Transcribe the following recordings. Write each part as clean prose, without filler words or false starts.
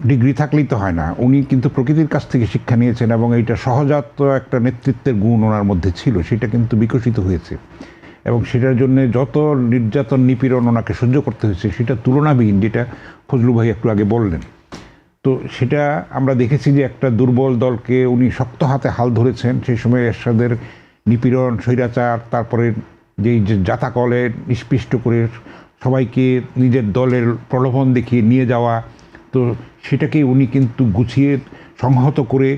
Degree থাকলেই তো হয় না, উনি কিন্তু প্রকৃতির কাছ থেকে শিক্ষা নিয়েছেন এবং এইটা সহজাত একটা নেতৃত্বের গুণ ওনার মধ্যে ছিল, সেটা কিন্তু বিকশিত হয়েছে এবং সেটার জন্য যত নির্যাতন নিপীড়ন ওনাকে সহ্য করতে হয়েছে সেটা তুলনাবিহীন, যেটা ফজলু ভাই একটু আগে বললেন। তো সেটা আমরা দেখেছি যে একটা দুর্বল দলকে উনি শক্ত হাতে হাল ধরেছেন। সেই সময় এরশাদের নিপীড়ন, স্বৈরাচার, তারপরে যেই যে জাতাকলে নিষ্পিষ্ট করে সবাইকে নিজের দলের প্রলোভন দেখিয়ে নিয়ে যাওয়া, তো সেটাকে উনি কিন্তু গুছিয়ে সংহত করে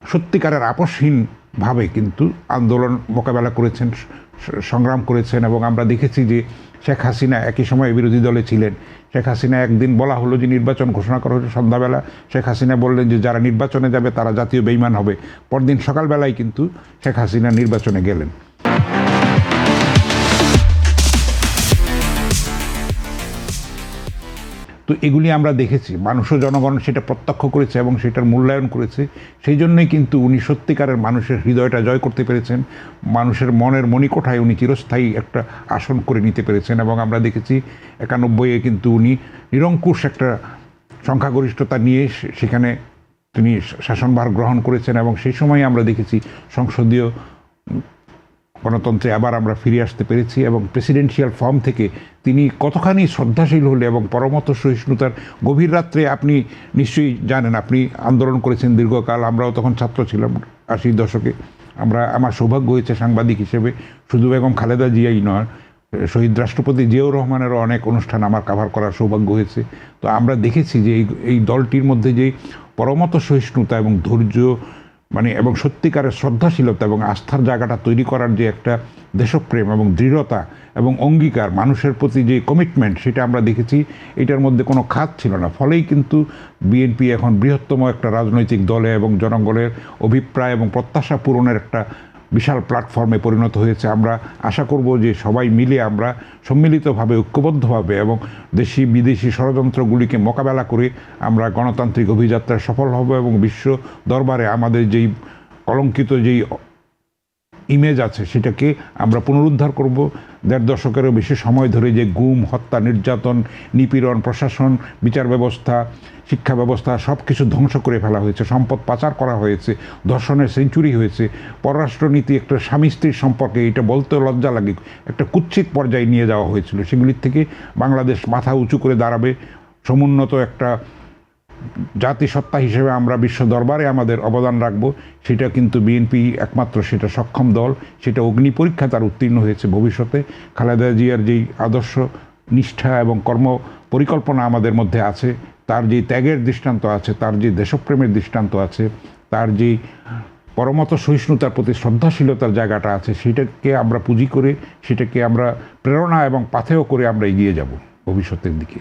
সত্যিকারের আপসহীনভাবে কিন্তু আন্দোলন মোকাবেলা করেছেন, সংগ্রাম করেছেন। এবং আমরা দেখেছি যে শেখ হাসিনা একই সময় বিরোধী দলে ছিলেন। শেখ হাসিনা একদিন বলা হলো যে নির্বাচন ঘোষণা করা হলো সন্ধ্যাবেলা, শেখ হাসিনা বললেন যে যারা নির্বাচনে যাবে তারা জাতীয় বেঈমান হবে। পরদিন সকালবেলায় কিন্তু শেখ হাসিনা নির্বাচনে গেলেন। তো এগুলি আমরা দেখেছি, মানুষ ও জনগণ সেটা প্রত্যক্ষ করেছে এবং সেটার মূল্যায়ন করেছে। সেই জন্যই কিন্তু উনি সত্যিকারের মানুষের হৃদয়টা জয় করতে পেরেছেন, মানুষের মনের মণিকোঠায় উনি চিরস্থায়ী একটা আসন করে নিতে পেরেছেন। এবং আমরা দেখেছি 91-এ কিন্তু উনি নিরঙ্কুশ একটা সংখ্যাগরিষ্ঠতা নিয়ে সেখানে তিনি শাসনভার গ্রহণ করেছেন এবং সেই সময় আমরা দেখেছি সংসদীয় গণতন্ত্রে আবার আমরা ফিরে আসতে পেরেছি এবং প্রেসিডেন্সিয়াল ফর্ম থেকে তিনি কতখানি শ্রদ্ধাশীল হলে এবং পরমত সহিষ্ণুতার। গভীর রাত্রে আপনি নিশ্চয়ই জানেন, আপনি আন্দোলন করেছেন দীর্ঘকাল, আমরাও তখন ছাত্র ছিলাম 80-র দশকে। আমার সৌভাগ্য হয়েছে সাংবাদিক হিসেবে শুধু বেগম খালেদা জিয়াই নয়, শহীদ রাষ্ট্রপতি জিয়াউর রহমানেরও অনেক অনুষ্ঠান আমার কাভার করার সৌভাগ্য হয়েছে। তো আমরা দেখেছি যে এই দলটির মধ্যে যে পরমত সহিষ্ণুতা এবং ধৈর্য এবং সত্যিকারের শ্রদ্ধাশীলতা এবং আস্থার জায়গাটা তৈরি করার যে একটা দেশপ্রেম এবং দৃঢ়তা এবং অঙ্গীকার, মানুষের প্রতি যে কমিটমেন্ট, সেটা আমরা দেখেছি। এটার মধ্যে কোনো খাত ছিল না। ফলেই কিন্তু বিএনপি এখন বৃহত্তম একটা রাজনৈতিক দলে এবং জনগণের অভিপ্রায় এবং প্রত্যাশা পূরণের একটা বিশাল প্ল্যাটফর্মে পরিণত হয়েছে। আমরা আশা করব যে সবাই মিলে আমরা সম্মিলিতভাবে, ঐক্যবদ্ধভাবে এবং দেশি বিদেশি ষড়যন্ত্রগুলিকে মোকাবেলা করে আমরা গণতান্ত্রিক অভিযাত্রায় সফল হব এবং বিশ্ব দরবারে আমাদের যেই কলঙ্কিত যেই ইমেজ আছে সেটাকে আমরা পুনরুদ্ধার করব। 1.5 দশকেরও বেশি সময় ধরে যে গুম, হত্যা, নির্যাতন, নিপীড়ন, প্রশাসন, বিচার ব্যবস্থা, শিক্ষা ব্যবস্থা সব কিছু ধ্বংস করে ফেলা হয়েছে, সম্পদ পাচার করা হয়েছে, ধর্ষণের সেঞ্চুরি হয়েছে, পররাষ্ট্রনীতি একটা স্বামী স্ত্রীর সম্পর্কে, এটা বলতে লজ্জা লাগে, একটা কুৎসিত পর্যায়ে নিয়ে যাওয়া হয়েছিল। সেগুলির থেকে বাংলাদেশ মাথা উঁচু করে দাঁড়াবে, সমুন্নত একটা জাতিসত্তা হিসেবে আমরা বিশ্ব দরবারে আমাদের অবদান রাখব। সেটা কিন্তু বিএনপি একমাত্র সেটা সক্ষম দল, সেটা অগ্নি পরীক্ষা তার উত্তীর্ণ হয়েছে। ভবিষ্যতে খালেদা জিয়ার যেই আদর্শ, নিষ্ঠা এবং কর্ম পরিকল্পনা আমাদের মধ্যে আছে, তার যে ত্যাগের দৃষ্টান্ত আছে, তার যে দেশপ্রেমের দৃষ্টান্ত আছে, তার যে পরমত সহিষ্ণুতার প্রতি শ্রদ্ধাশীলতার জায়গাটা আছে, সেটাকে আমরা পুঁজি করে, সেটাকে আমরা প্রেরণা এবং পাথেয় করে আমরা এগিয়ে যাব ভবিষ্যতের দিকে।